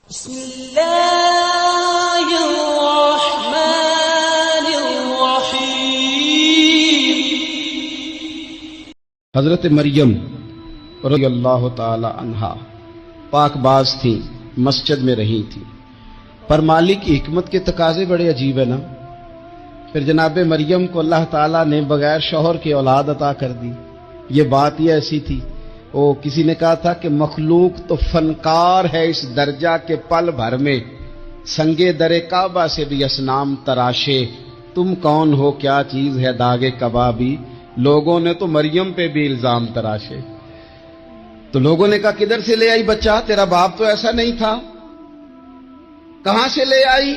بسم اللہ الرحمن الرحیم۔ حضرت مریم رضی اللہ تعالی عنہا پاک باز تھیں، مسجد میں رہی تھیں، پر مالک کی حکمت کے تقاضے بڑے عجیب ہے نا۔ پھر جناب مریم کو اللہ تعالیٰ نے بغیر شوہر کے اولاد عطا کر دی۔ یہ بات ہی ایسی تھی، کسی نے کہا تھا کہ مخلوق تو فنکار ہے اس درجہ کے پل بھر میں سنگے در کعبہ سے بھی اصنام تراشے، تم کون ہو کیا چیز ہے داغے کبابی، لوگوں نے تو مریم پہ بھی الزام تراشے۔ تو لوگوں نے کہا کدھر سے لے آئی بچہ، تیرا باپ تو ایسا نہیں تھا، کہاں سے لے آئی؟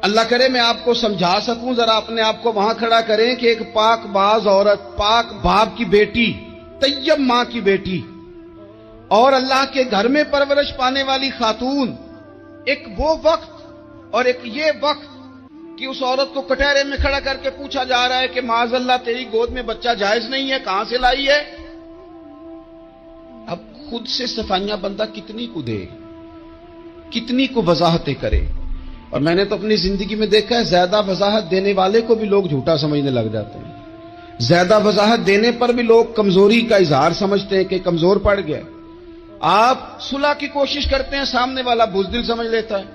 اللہ کرے میں آپ کو سمجھا سکوں، ذرا اپنے آپ کو وہاں کھڑا کریں کہ ایک پاک باز عورت، پاک باپ کی بیٹی، طیب ماں کی بیٹی اور اللہ کے گھر میں پرورش پانے والی خاتون، ایک وہ وقت اور ایک یہ وقت کہ اس عورت کو کٹہرے میں کھڑا کر کے پوچھا جا رہا ہے کہ معاذ اللہ تیری گود میں بچہ جائز نہیں ہے، کہاں سے لائی ہے؟ اب خود سے صفائیاں بندہ کتنی کو دے، کتنی کو وضاحتیں کرے۔ اور میں نے تو اپنی زندگی میں دیکھا ہے زیادہ وضاحت دینے والے کو بھی لوگ جھوٹا سمجھنے لگ جاتے ہیں، زیادہ وضاحت دینے پر بھی لوگ کمزوری کا اظہار سمجھتے ہیں کہ کمزور پڑ گیا۔ آپ صلح کی کوشش کرتے ہیں، سامنے والا بزدل سمجھ لیتا ہے،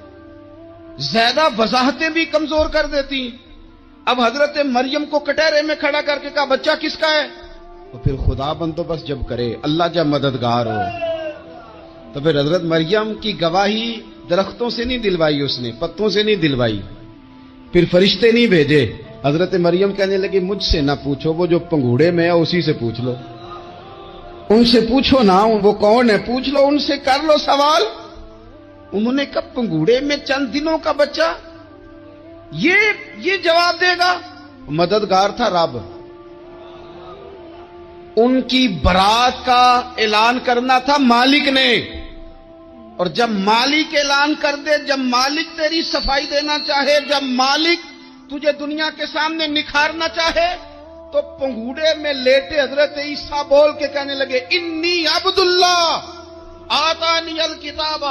زیادہ وضاحتیں بھی کمزور کر دیتی ہیں۔ اب حضرت مریم کو کٹہرے میں کھڑا کر کے کہا بچہ کس کا ہے؟ تو پھر خدا بندوبست جب کرے، اللہ جب مددگار ہو، تو پھر حضرت مریم کی گواہی درختوں سے نہیں دلوائی، اس نے پتوں سے نہیں دلوائی، پھر فرشتے نہیں بھیجے۔ حضرت مریم کہنے لگی مجھ سے نہ پوچھو، وہ جو پنگوڑے میں ہے اسی سے پوچھ لو، ان سے پوچھو نا وہ کون ہے، پوچھ لو ان سے، کر لو سوال۔ انہوں نے کہا پنگوڑے میں چند دنوں کا بچہ یہ جواب دے گا؟ مددگار تھا رب، ان کی برات کا اعلان کرنا تھا مالک نے، اور جب مالک اعلان کر دے، جب مالک تیری صفائی دینا چاہے، جب مالک تجھے دنیا کے سامنے نکھارنا چاہے، تو پنگوڑے میں لیٹے حضرت عیسیٰ بول کے کہنے لگے انی عبداللہ آتانی الکتاب،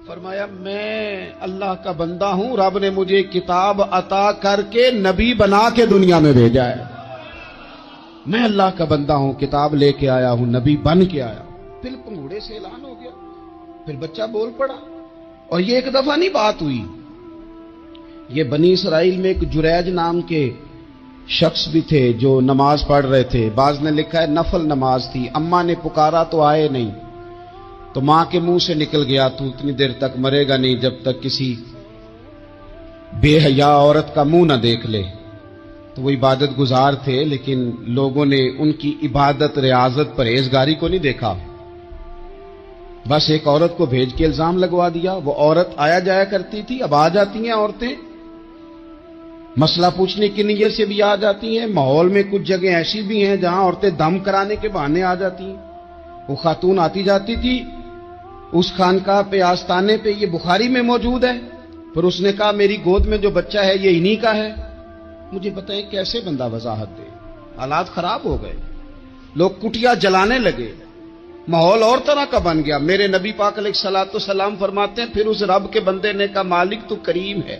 فرمایا میں اللہ کا بندہ ہوں، رب نے مجھے کتاب عطا کر کے نبی بنا کے دنیا میں بھیجا ہے، میں اللہ کا بندہ ہوں، کتاب لے کے آیا ہوں، نبی بن کے آیا۔ پھر پنگوڑے سے اعلان ہو گیا، پھر بچہ بول پڑا۔ اور یہ ایک دفعہ نہیں بات ہوئی، یہ بنی اسرائیل میں ایک جریج نام کے شخص بھی تھے جو نماز پڑھ رہے تھے، بعض نے لکھا ہے نفل نماز تھی، اماں نے پکارا تو آئے نہیں، تو ماں کے منہ سے نکل گیا تو اتنی دیر تک مرے گا نہیں جب تک کسی بے حیا عورت کا منہ نہ دیکھ لے۔ تو وہ عبادت گزار تھے، لیکن لوگوں نے ان کی عبادت، ریاضت، پرہیزگاری کو نہیں دیکھا، بس ایک عورت کو بھیج کے الزام لگوا دیا۔ وہ عورت آیا جایا کرتی تھی، اب آ جاتی ہیں عورتیں، مسئلہ پوچھنے کی نیت سے بھی آ جاتی ہیں، ماحول میں کچھ جگہ ایسی بھی ہیں جہاں عورتیں دم کرانے کے بہانے آ جاتی ہیں۔ وہ خاتون آتی جاتی تھی اس خانقاہ پہ، آستانے پہ، یہ بخاری میں موجود ہے۔ پھر اس نے کہا میری گود میں جو بچہ ہے یہ انہی کا ہے۔ مجھے بتائیں کیسے بندہ وضاحت دے؟ حالات خراب ہو گئے، لوگ کٹیا جلانے لگے، ماحول اور طرح کا بن گیا۔ میرے نبی پاک علیہ الصلوۃ والسلام فرماتے ہیں پھر اس رب کے بندے نے کہا مالک تو کریم ہے،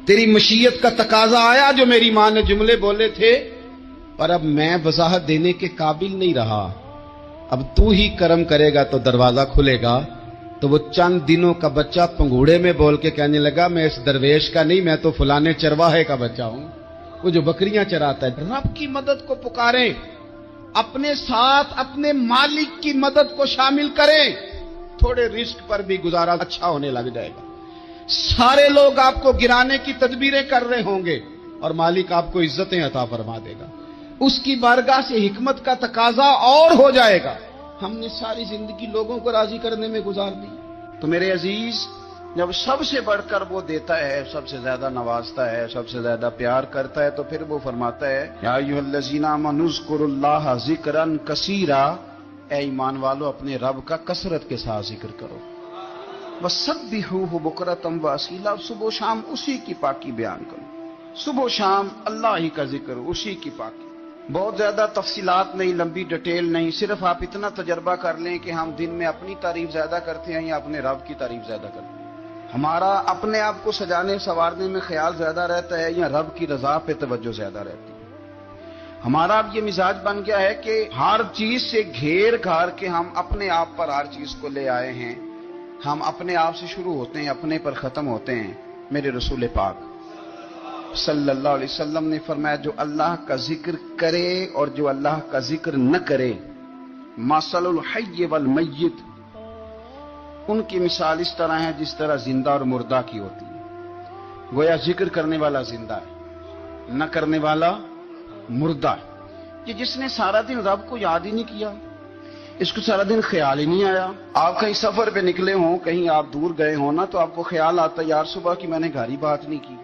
تیری مشیت کا تقاضا آیا جو میری ماں نے جملے بولے تھے، پر اب میں وضاحت دینے کے قابل نہیں رہا، اب تو ہی کرم کرے گا تو دروازہ کھلے گا۔ تو وہ چند دنوں کا بچہ پنگوڑے میں بول کے کہنے لگا میں اس درویش کا نہیں، میں تو فلانے چرواہے کا بچہ ہوں، وہ جو بکریاں چراتا ہے۔ رب کی مدد کو پکاریں، اپنے ساتھ اپنے مالک کی مدد کو شامل کریں، تھوڑے رزق پر بھی گزارا اچھا ہونے لگ جائے گا۔ سارے لوگ آپ کو گرانے کی تدبیریں کر رہے ہوں گے اور مالک آپ کو عزتیں عطا فرما دے گا، اس کی بارگاہ سے حکمت کا تقاضا اور ہو جائے گا۔ ہم نے ساری زندگی لوگوں کو راضی کرنے میں گزار دی۔ تو میرے عزیز، جب سب سے بڑھ کر وہ دیتا ہے، سب سے زیادہ نوازتا ہے، سب سے زیادہ پیار کرتا ہے، تو پھر وہ فرماتا ہے یا ایھا الذین آمنوا اذکروا اللہ ذکرا کثیرا، اے ایمان والو اپنے رب کا کثرت کے ساتھ ذکر کرو، وسبحوہ بکرۃ واصیلا، صبح و شام اسی کی پاکی بیان کرو، صبح و شام اللہ ہی کا ذکر، اسی کی پاکی۔ بہت زیادہ تفصیلات نہیں، لمبی ڈیٹیل نہیں، صرف آپ اتنا تجربہ کر لیں کہ ہم دن میں اپنی تعریف زیادہ کرتے ہیں یا اپنے رب کی تعریف زیادہ کرتے ہیں؟ ہمارا اپنے آپ کو سجانے سنوارنے میں خیال زیادہ رہتا ہے یا رب کی رضا پہ توجہ زیادہ رہتی ہے؟ ہمارا اب یہ مزاج بن گیا ہے کہ ہر چیز سے گھیر گھار کے ہم اپنے آپ پر ہر چیز کو لے آئے ہیں. ہم اپنے آپ سے شروع ہوتے ہیں، اپنے پر ختم ہوتے ہیں. میرے رسول پاک صلی اللہ علیہ وسلم نے فرمایا جو اللہ کا ذکر کرے اور جو اللہ کا ذکر نہ کرے، مثل الحی والمیت، ان کی مثال اس طرح ہے جس طرح زندہ اور مردہ کی ہوتی ہے. گویا ذکر کرنے والا زندہ ہے، نہ کرنے والا مردہ ہے. کہ جس نے سارا دن رب کو یاد ہی نہیں کیا، اس کو سارا دن خیال ہی نہیں آیا. آپ کہیں سفر پہ نکلے ہوں، کہیں آپ دور گئے ہوں نا، تو آپ کو خیال آتا یار صبح کی میں نے گھر ہی بات نہیں کی،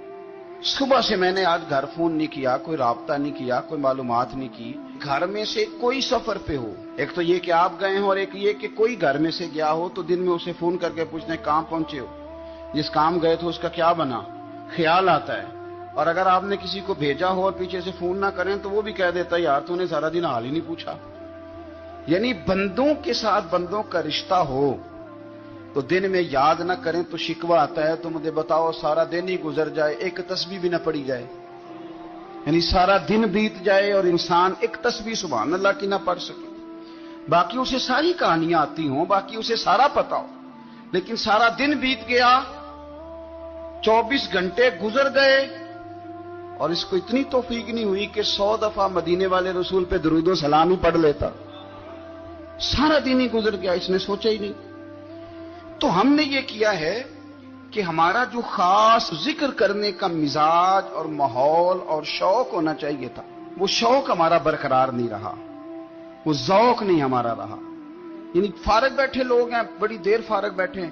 صبح سے میں نے آج گھر فون نہیں کیا، کوئی رابطہ نہیں کیا، کوئی معلومات نہیں کی. گھر میں سے کوئی سفر پہ ہو، ایک تو یہ کہ آپ گئے ہوں اور ایک یہ کہ کوئی گھر میں سے گیا ہو، تو دن میں اسے فون کر کے پوچھنے کہاں پہنچے ہو، جس کام گئے تو اس کا کیا بنا، خیال آتا ہے. اور اگر آپ نے کسی کو بھیجا ہو اور پیچھے سے فون نہ کریں تو وہ بھی کہہ دیتا ہے یار تو نے سارا دن حال ہی نہیں پوچھا. یعنی بندوں کے ساتھ بندوں کا رشتہ ہو تو دن میں یاد نہ کریں تو شکوہ آتا ہے. تو مجھے بتاؤ سارا دن ہی گزر جائے، ایک تسبیح بھی نہ پڑھی جائے، یعنی سارا دن بیت جائے اور انسان ایک تسبیح سبحان اللہ کی نہ پڑھ سکے. باقی اسے ساری کہانیاں آتی ہوں، باقی اسے سارا پتا ہو، لیکن سارا دن بیت گیا، 24 گھنٹے گزر گئے اور اس کو اتنی توفیق نہیں ہوئی کہ 100 دفعہ مدینے والے رسول پہ درود و سلام ہی پڑھ لیتا. سارا دن ہی گزر گیا، اس نے سوچا ہی نہیں. تو ہم نے یہ کیا ہے کہ ہمارا جو خاص ذکر کرنے کا مزاج اور ماحول اور شوق ہونا چاہیے تھا، وہ شوق ہمارا برقرار نہیں رہا، وہ ذوق نہیں ہمارا رہا. یعنی فارغ بیٹھے لوگ ہیں، بڑی دیر فارغ بیٹھے ہیں،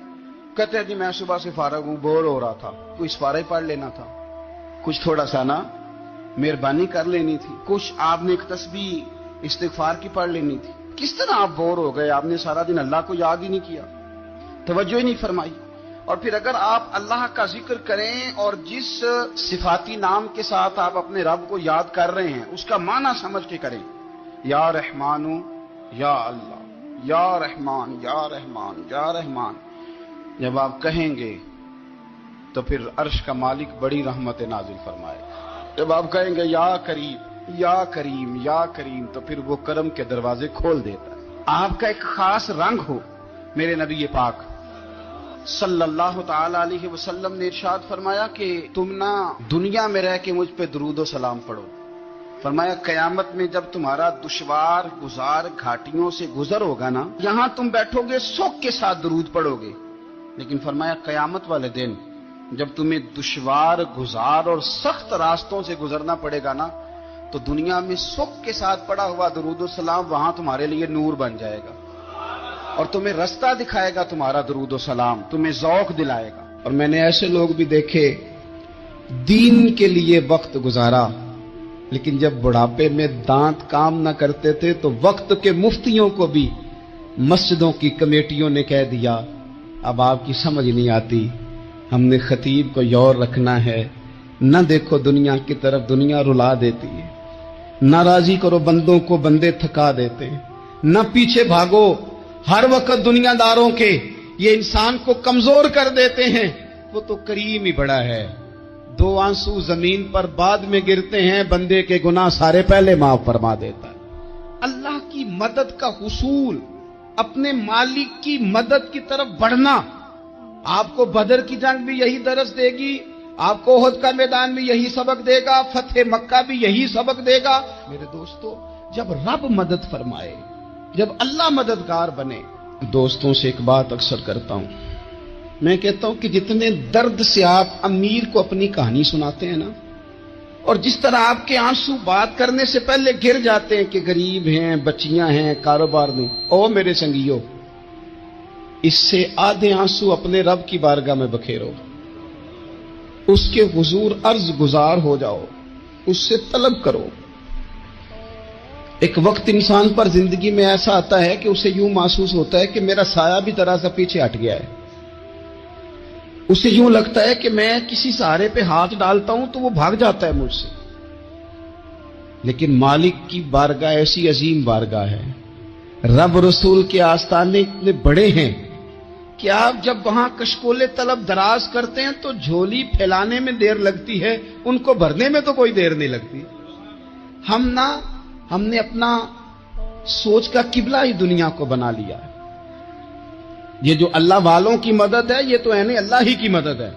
کہتے ہیں جی میں صبح سے فارغ ہوں، بور ہو رہا تھا، کوئی سپارہ ہی پڑھ لینا تھا، کچھ تھوڑا سا نا مہربانی کر لینی تھی، کچھ آپ نے ایک تسبیح استغفار کی پڑھ لینی تھی. کس طرح آپ بور ہو گئے؟ آپ نے سارا دن اللہ کو یاد ہی نہیں کیا، توجہ ہی نہیں فرمائی. اور پھر اگر آپ اللہ کا ذکر کریں اور جس صفاتی نام کے ساتھ آپ اپنے رب کو یاد کر رہے ہیں اس کا معنی سمجھ کے کریں، یا رحمانو یا اللہ، یا رحمان یا رحمان یا رحمان، جب آپ کہیں گے تو پھر عرش کا مالک بڑی رحمت نازل فرمائے. جب آپ کہیں گے یا کریم یا کریم یا کریم، تو پھر وہ کرم کے دروازے کھول دیتا ہے. آپ کا ایک خاص رنگ ہو. میرے نبی پاک صلی اللہ تعالی علیہ وسلم نے ارشاد فرمایا کہ تم نہ دنیا میں رہ کے مجھ پہ درود و سلام پڑھو. فرمایا قیامت میں جب تمہارا دشوار گزار گھاٹیوں سے گزر ہوگا نا، یہاں تم بیٹھو گے سوگ کے ساتھ درود پڑھو گے، لیکن فرمایا قیامت والے دن جب تمہیں دشوار گزار اور سخت راستوں سے گزرنا پڑے گا نا، تو دنیا میں سکھ کے ساتھ پڑا ہوا درود و سلام وہاں تمہارے لیے نور بن جائے گا اور تمہیں رستہ دکھائے گا. تمہارا درود و سلام تمہیں ذوق دلائے گا. اور میں نے ایسے لوگ بھی دیکھے دین کے لیے وقت گزارا، لیکن جب بڑھاپے میں دانت کام نہ کرتے تھے تو وقت کے مفتیوں کو بھی مسجدوں کی کمیٹیوں نے کہہ دیا اب آپ کی سمجھ نہیں آتی، ہم نے خطیب کو یور رکھنا ہے، نہ دیکھو دنیا کی طرف، دنیا رلا دیتی ہے، نہ راضی کرو بندوں کو، بندے تھکا دیتے ہیں، نہ پیچھے بھاگو ہر وقت دنیا داروں کے، یہ انسان کو کمزور کر دیتے ہیں. وہ تو کریم ہی بڑا ہے، 2 آنسو زمین پر بعد میں گرتے ہیں، بندے کے گناہ سارے پہلے معاف فرما دیتا ہے. اللہ کی مدد کا حصول، اپنے مالک کی مدد کی طرف بڑھنا. آپ کو بدر کی جنگ بھی یہی درس دے گی، آپ کو احد کا میدان بھی یہی سبق دے گا، فتح مکہ بھی یہی سبق دے گا. میرے دوستو، جب رب مدد فرمائے، جب اللہ مددگار بنے. دوستوں سے ایک بات اکثر کرتا ہوں، میں کہتا ہوں کہ جتنے درد سے آپ امیر کو اپنی کہانی سناتے ہیں نا، اور جس طرح آپ کے آنسو بات کرنے سے پہلے گر جاتے ہیں کہ غریب ہیں، بچیاں ہیں، کاروبار نہیں، او میرے سنگیو، اس سے آدھے آنسو اپنے رب کی بارگاہ میں بکھیرو، اس کے حضور عرض گزار ہو جاؤ، اس سے طلب کرو. ایک وقت انسان پر زندگی میں ایسا آتا ہے کہ اسے یوں محسوس ہوتا ہے کہ میرا سایہ بھی ذرا سا پیچھے ہٹ گیا ہے. اسے یوں لگتا ہے کہ میں کسی سہارے پہ ہاتھ ڈالتا ہوں تو وہ بھاگ جاتا ہے مجھ سے. لیکن مالک کی بارگاہ ایسی عظیم بارگاہ ہے، رب رسول کے آستانے اتنے بڑے ہیں کہ آپ جب وہاں کشکول طلب دراز کرتے ہیں تو جھولی پھیلانے میں دیر لگتی ہے، ان کو بھرنے میں تو کوئی دیر نہیں لگتی۔ ہم نے اپنا سوچ کا قبلہ ہی دنیا کو بنا لیا ہے۔ یہ جو اللہ والوں کی مدد ہے یہ تو یعنی اللہ ہی کی مدد ہے،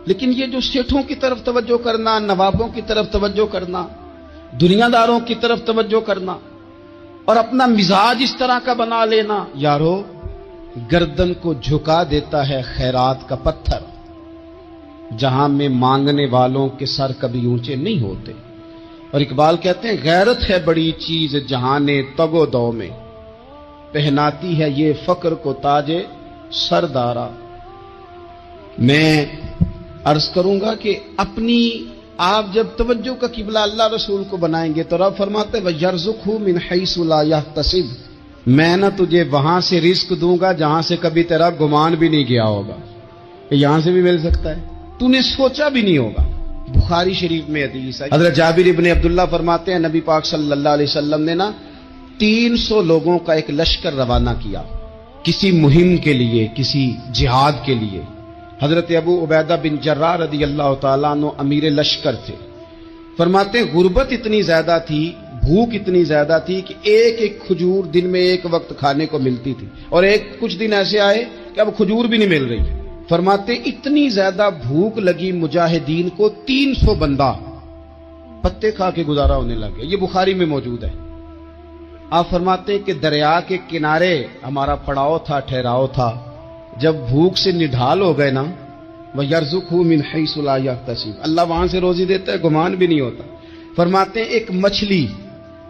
لیکن یہ جو سیٹھوں کی طرف توجہ کرنا، نوابوں کی طرف توجہ کرنا، دنیا داروں کی طرف توجہ کرنا اور اپنا مزاج اس طرح کا بنا لینا، یارو گردن کو جھکا دیتا ہے خیرات کا پتھر، جہاں میں مانگنے والوں کے سر کبھی اونچے نہیں ہوتے۔ اور اقبال کہتے ہیں غیرت ہے بڑی چیز جہانے تگ و دو میں، پہناتی ہے یہ فقر کو تاج سردارا۔ میں عرض کروں گا کہ اپنی آپ جب توجہ کا قبلہ اللہ رسول کو بنائیں گے تو رب فرماتے وَيَرْزُقْهُ مِنْ حَيْثُ لَا يَحْتَسِبُ، میں نہ تجھے وہاں سے رزق دوں گا جہاں سے کبھی تیرا گمان بھی نہیں کیا ہوگا کہ یہاں سے بھی مل سکتا ہے، تو نے سوچا بھی نہیں ہوگا۔ بخاری شریف میں حدیث ہے، حضرت جابر ابن عبداللہ فرماتے ہیں نبی پاک صلی اللہ علیہ وسلم نے نا 300 لوگوں کا ایک لشکر روانہ کیا کسی مہم کے لیے، کسی جہاد کے لیے۔ حضرت ابو عبیدہ بن جراح رضی اللہ تعالیٰ عنہ امیر لشکر تھے۔ فرماتے ہیں غربت اتنی زیادہ تھی، بھوک اتنی زیادہ تھی کہ ایک ایک کھجور دن میں ایک وقت کھانے کو ملتی تھی، اور کچھ دن ایسے آئے کہ اب کھجور بھی نہیں مل رہی۔ فرماتے ہیں اتنی زیادہ بھوک لگی مجاہدین کو 300 بندہ پتے کھا کے گزارا ہونے لگ گیا۔ یہ بخاری میں موجود ہے۔ آپ فرماتے ہیں کہ دریا کے کنارے ہمارا پڑاؤ تھا، ٹھہراؤ تھا، جب بھوک سے نڈھال ہو گئے نا وَيَرْزُقْهُ مِنْ حَيْثُ لَا يَحْتَسِبُ، اللہ وہاں سے روزی دیتا ہے، گمان بھی نہیں ہوتا۔ فرماتے ہیں ایک مچھلی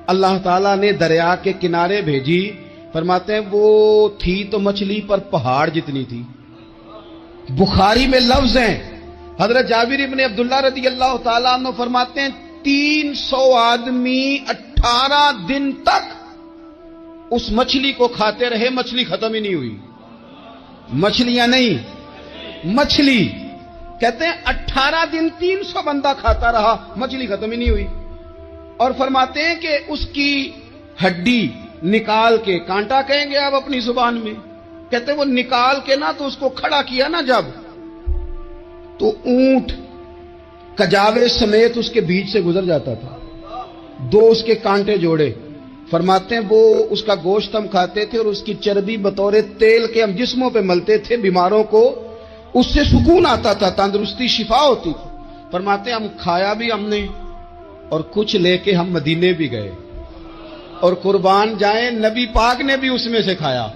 اللہ تعالیٰ نے دریا کے کنارے بھیجی، فرماتے ہیں وہ تھی تو مچھلی پر پہاڑ جتنی تھی۔ بخاری میں لفظ ہیں، حضرت جابر ابن عبداللہ رضی اللہ تعالیٰ عنہ فرماتے ہیں 300 آدمی 18 دن تک اس مچھلی کو کھاتے رہے، مچھلی ختم ہی نہیں ہوئی۔ مچھلیاں نہیں، مچھلی کہتے ہیں 18 دن 300 بندہ کھاتا رہا، مچھلی ختم ہی نہیں ہوئی۔ اور فرماتے ہیں کہ اس کی ہڈی نکال کے، کانٹا کہیں گے آپ اپنی زبان میں، کہتے ہیں وہ نکال کے نا تو اس کو کھڑا کیا نا جب، تو اونٹ کجاوے سمیت اس کے بیچ سے گزر جاتا تھا، 2 اس کے کانٹے جوڑے۔ فرماتے ہیں وہ اس کا گوشت ہم کھاتے تھے اور اس کی چربی بطور تیل کے ہم جسموں پہ ملتے تھے، بیماروں کو اس سے سکون آتا تھا، تندرستی شفا ہوتی تھی۔ فرماتے ہیں ہم کھایا بھی ہم نے اور کچھ لے کے ہم مدینے بھی گئے، اور قربان جائیں نبی پاک نے بھی اس میں سے کھایا۔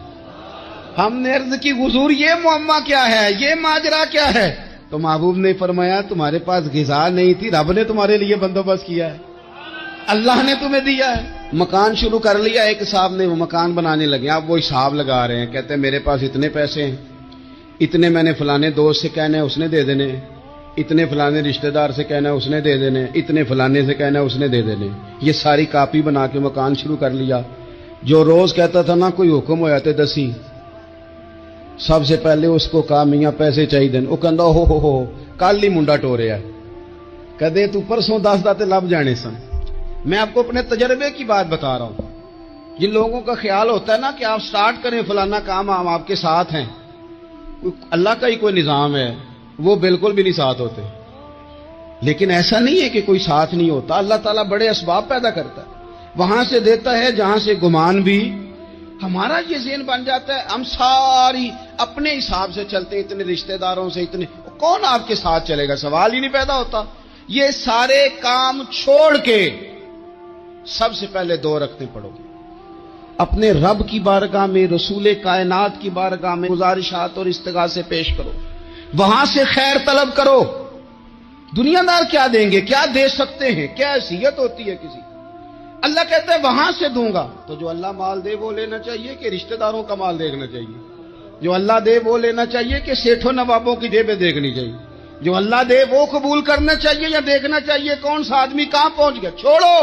ہم نے عرض کی حضور یہ معمہ کیا ہے، یہ ماجرا کیا ہے؟ تو محبوب نے فرمایا تمہارے پاس غذا نہیں تھی، رب نے تمہارے لیے بندوبست کیا ہے، اللہ نے تمہیں دیا ہے۔ مکان شروع کر لیا، ایک صاحب نے وہ مکان بنانے لگے، آپ وہ حساب لگا رہے ہیں، کہتے ہیں میرے پاس اتنے پیسے ہیں، اتنے میں نے فلانے دوست سے کہنا ہے اس نے دے دینے، اتنے فلانے رشتہ دار سے کہنا ہے اس نے دے دینے، اتنے فلانے سے کہنا ہے اس نے دے دینے۔ یہ ساری کاپی بنا کے مکان شروع کر لیا۔ جو روز کہتا تھا نا کوئی حکم ہو جاتے دسی، سب سے پہلے اس کو کہا میاں پیسے چاہیے، وہ کہندا ہو کل ہی منڈا ٹوریا، کہتے تو پرسوں 10 داتے لب جانے سن۔ میں آپ کو اپنے تجربے کی بات بتا رہا ہوں۔ جن لوگوں کا خیال ہوتا ہے نا کہ آپ سٹارٹ کریں فلانا کام، ہم آپ کے ساتھ ہیں، اللہ کا ہی کوئی نظام ہے، وہ بالکل بھی نہیں ساتھ ہوتے۔ لیکن ایسا نہیں ہے کہ کوئی ساتھ نہیں ہوتا، اللہ تعالیٰ بڑے اسباب پیدا کرتا ہے، وہاں سے دیتا ہے جہاں سے گمان بھی۔ ہمارا یہ ذہن بن جاتا ہے ہم ساری اپنے حساب سے چلتے، اتنے رشتہ داروں سے، اتنے کون آپ کے ساتھ چلے گا، سوال ہی نہیں پیدا ہوتا۔ یہ سارے کام چھوڑ کے سب سے پہلے 2 رکھتے پڑھو، اپنے رب کی بارگاہ میں، رسول کائنات کی بارگاہ میں گزارشات اور استغاثے پیش کرو، وہاں سے خیر طلب کرو۔ دنیا دار کیا دیں گے، کیا دے سکتے ہیں، کیا حیثیت ہوتی ہے کسی، اللہ کہتا ہے وہاں سے دوں گا۔ تو جو اللہ مال دے وہ لینا چاہیے کہ رشتہ داروں کا مال دیکھنا چاہیے؟ جو اللہ دے وہ لینا چاہیے کہ سیٹھوں نوابوں کی جیبیں دیکھنی چاہیے؟ جو اللہ دے وہ قبول کرنا چاہیے یا دیکھنا چاہیے کون سا آدمی کہاں پہنچ گیا؟ چھوڑو،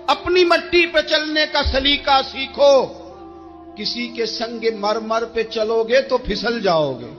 اپنی مٹی پہ چلنے کا سلیقہ سیکھو۔ کسی کے سنگ مرمر پہ چلو گے تو پھسل جاؤ گے۔